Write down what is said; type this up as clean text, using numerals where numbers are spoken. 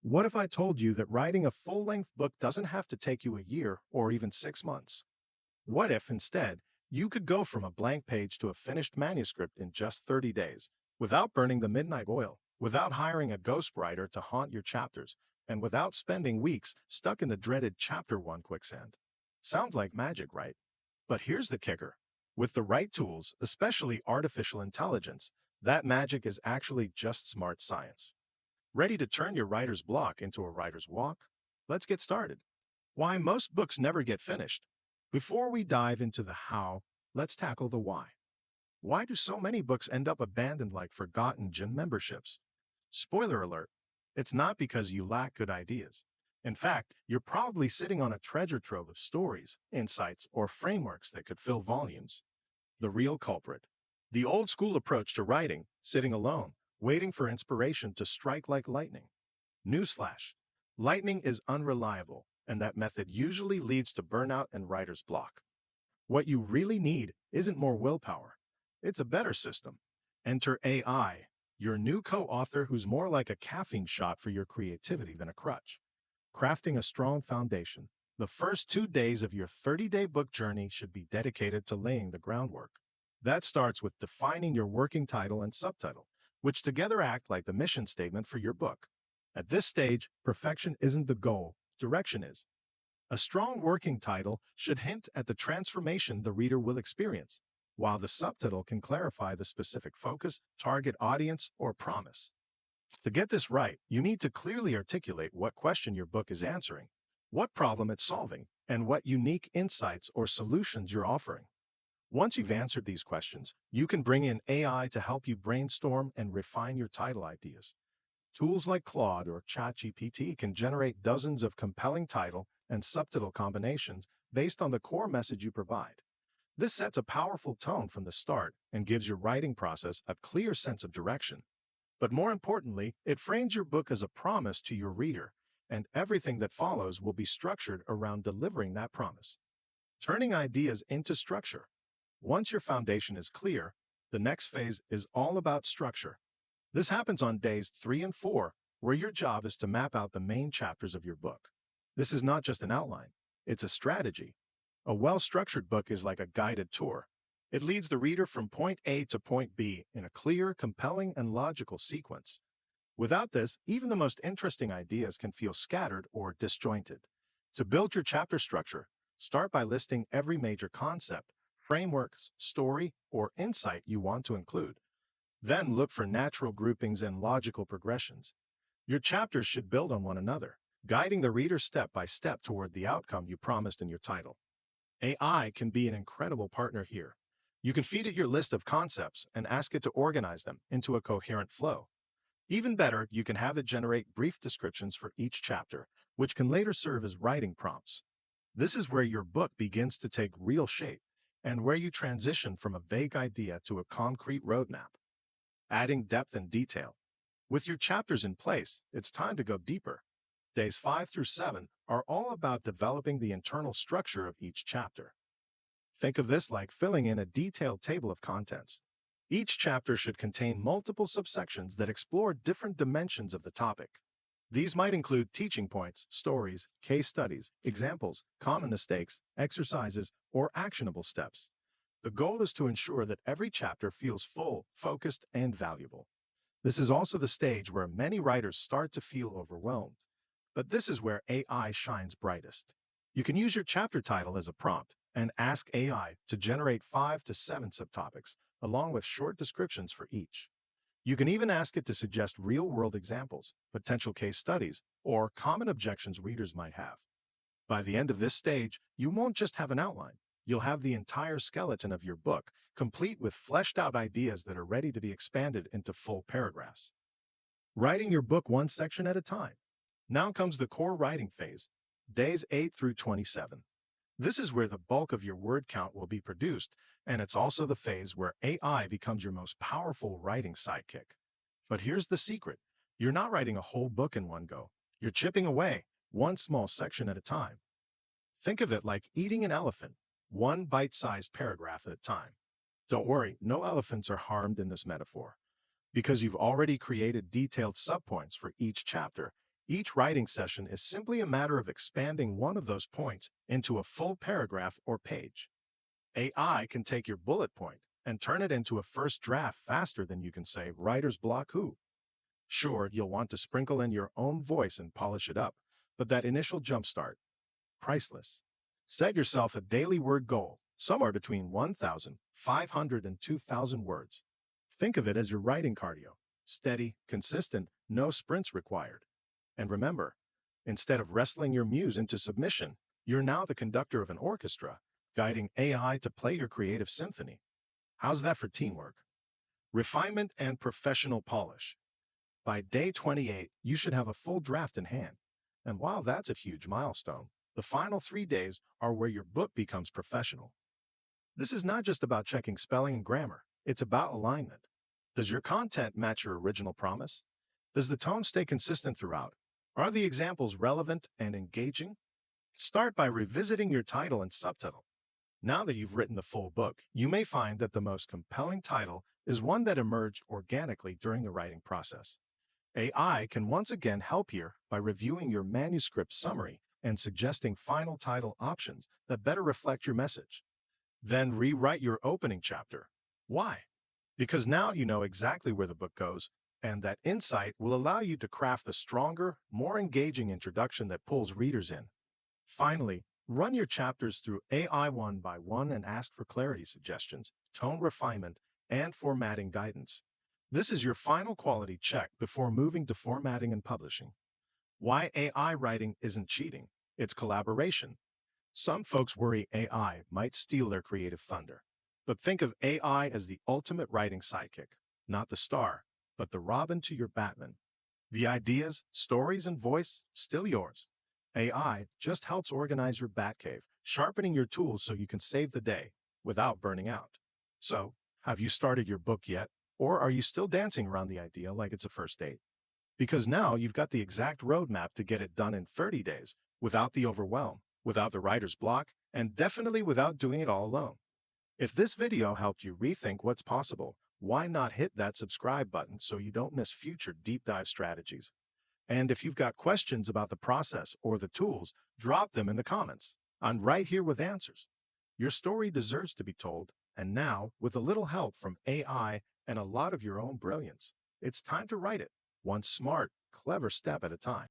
What if I told you that writing a full-length book doesn't have to take you a year or even 6 months? What if, instead, you could go from a blank page to a finished manuscript in just 30 days, without burning the midnight oil, without hiring a ghostwriter to haunt your chapters, and without spending weeks stuck in the dreaded chapter 1 quicksand? Sounds like magic, right? But here's the kicker. With the right tools, especially artificial intelligence, that magic is actually just smart science. Ready to turn your writer's block into a writer's walk? Let's get started. Why most books never get finished. Before we dive into the how, let's tackle the why. Why do so many books end up abandoned like forgotten gym memberships? Spoiler alert, it's not because you lack good ideas. In fact, you're probably sitting on a treasure trove of stories, insights, or frameworks that could fill volumes. The real culprit. The old school approach to writing, sitting alone, waiting for inspiration to strike like lightning. Newsflash. Lightning is unreliable, and that method usually leads to burnout and writer's block. What you really need isn't more willpower. It's a better system. Enter AI, your new co-author who's more like a caffeine shot for your creativity than a crutch. Crafting a strong foundation. The first 2 days of your 30-day book journey should be dedicated to laying the groundwork. That starts with defining your working title and subtitle, which together act like the mission statement for your book. At this stage, perfection isn't the goal, direction is. A strong working title should hint at the transformation the reader will experience, while the subtitle can clarify the specific focus, target audience, or promise. To get this right, you need to clearly articulate what question your book is answering, what problem it's solving, and what unique insights or solutions you're offering. Once you've answered these questions, you can bring in AI to help you brainstorm and refine your title ideas. Tools like Claude or ChatGPT can generate dozens of compelling title and subtitle combinations based on the core message you provide. This sets a powerful tone from the start and gives your writing process a clear sense of direction. But more importantly, it frames your book as a promise to your reader, and everything that follows will be structured around delivering that promise. Turning ideas into structure. Once your foundation is clear, the next phase is all about structure. This happens on days 3 and 4, where your job is to map out the main chapters of your book. This is not just an outline, it's a strategy. A well-structured book is like a guided tour. It leads the reader from point A to point B in a clear, compelling, and logical sequence. Without this, even the most interesting ideas can feel scattered or disjointed. To build your chapter structure, start by listing every major concept, frameworks, story, or insight you want to include. Then look for natural groupings and logical progressions. Your chapters should build on one another, guiding the reader step by step toward the outcome you promised in your title. AI can be an incredible partner here. You can feed it your list of concepts and ask it to organize them into a coherent flow. Even better, you can have it generate brief descriptions for each chapter, which can later serve as writing prompts. This is where your book begins to take real shape, and where you transition from a vague idea to a concrete roadmap. Adding depth and detail. With your chapters in place, it's time to go deeper. Days 5 through 7 are all about developing the internal structure of each chapter. Think of this like filling in a detailed table of contents. Each chapter should contain multiple subsections that explore different dimensions of the topic. These might include teaching points, stories, case studies, examples, common mistakes, exercises, or actionable steps. The goal is to ensure that every chapter feels full, focused, and valuable. This is also the stage where many writers start to feel overwhelmed. But this is where AI shines brightest. You can use your chapter title as a prompt and ask AI to generate 5 to 7 subtopics, along with short descriptions for each. You can even ask it to suggest real-world examples, potential case studies, or common objections readers might have. By the end of this stage, you won't just have an outline. You'll have the entire skeleton of your book, complete with fleshed-out ideas that are ready to be expanded into full paragraphs. Writing your book one section at a time. Now comes the core writing phase, days 8 through 27. This is where the bulk of your word count will be produced, and it's also the phase where AI becomes your most powerful writing sidekick. But here's the secret. You're not writing a whole book in one go. You're chipping away, one small section at a time. Think of it like eating an elephant, one bite-sized paragraph at a time. Don't worry, no elephants are harmed in this metaphor. Because you've already created detailed subpoints for each chapter, Each writing session is simply a matter of expanding one of those points into a full paragraph or page. AI can take your bullet point and turn it into a first draft faster than you can say writer's block who. Sure, you'll want to sprinkle in your own voice and polish it up, but that initial jumpstart, priceless. Set yourself a daily word goal, somewhere between 1,500 and 2,000 words. Think of it as your writing cardio. Steady, consistent, no sprints required. And remember, instead of wrestling your muse into submission, you're now the conductor of an orchestra, guiding AI to play your creative symphony. How's that for teamwork? Refinement and professional polish. By day 28, you should have a full draft in hand. And while that's a huge milestone, the final 3 days are where your book becomes professional. This is not just about checking spelling and grammar, it's about alignment. Does your content match your original promise? Does the tone stay consistent throughout? Are the examples relevant and engaging? Start by revisiting your title and subtitle. Now that you've written the full book, you may find that the most compelling title is one that emerged organically during the writing process. AI can once again help here by reviewing your manuscript summary and suggesting final title options that better reflect your message. Then rewrite your opening chapter. Why? Because now you know exactly where the book goes, and that insight will allow you to craft a stronger, more engaging introduction that pulls readers in. Finally, run your chapters through AI one by one and ask for clarity suggestions, tone refinement, and formatting guidance. This is your final quality check before moving to formatting and publishing. Why AI writing isn't cheating, it's collaboration. Some folks worry AI might steal their creative thunder. But think of AI as the ultimate writing sidekick, not the star, but the Robin to your Batman. The ideas, stories, and voice, still yours. AI just helps organize your Batcave, sharpening your tools so you can save the day without burning out. So, have you started your book yet? Or are you still dancing around the idea like it's a first date? Because now you've got the exact roadmap to get it done in 30 days, without the overwhelm, without the writer's block, and definitely without doing it all alone. If this video helped you rethink what's possible, why not hit that subscribe button so you don't miss future deep dive strategies? And if you've got questions about the process or the tools, drop them in the comments. I'm right here with answers. Your story deserves to be told, and now, with a little help from AI and a lot of your own brilliance, it's time to write it, one smart, clever step at a time.